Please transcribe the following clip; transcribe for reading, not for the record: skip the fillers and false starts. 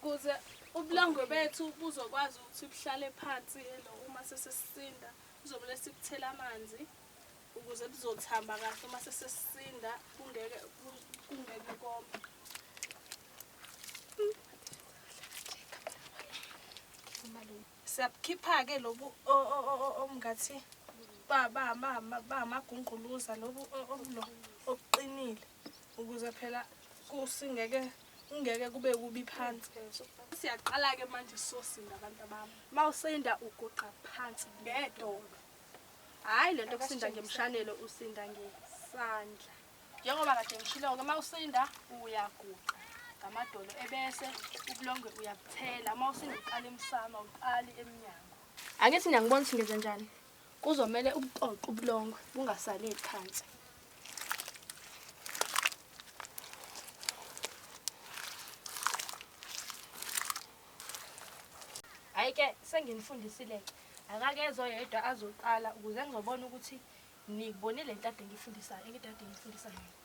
ukuze ubulongwe bethu buzokwazi ukuthi buhlale phansi uma sesisisinda kuzomele sikuthele amanzi ukuze buzothamba kahle uma sesisisinda kungeke kome. Siyakhipha-ke lobu omngathi amagungquluza lobu okuqinile ukuze phela kungeke kube kubi phansi. Siyaqala-ke manje sizosinda abantu bami. Mawusinda uguqa phansi ngedolo. Hhayi lento yokusinda ngemshanelo usinda ngesandla. Njengoba kade ngishilo-ke mawusinda uyaguqa ngamadolo ebese ubulongwe uyabuthela. Mawusinda uqala emsamo awuqali emnyango. Angithi ngiyangibona ukuthi ngenze njani. Kuzomele ubuqoqe ubulongwe bungasaleli phansi. Hhayi-ke senginifundisile-ke. Akakezwe oyedwa azoqala ukuze ngizobona ukuthi nikubonile into engikade ngiyifundisa yona.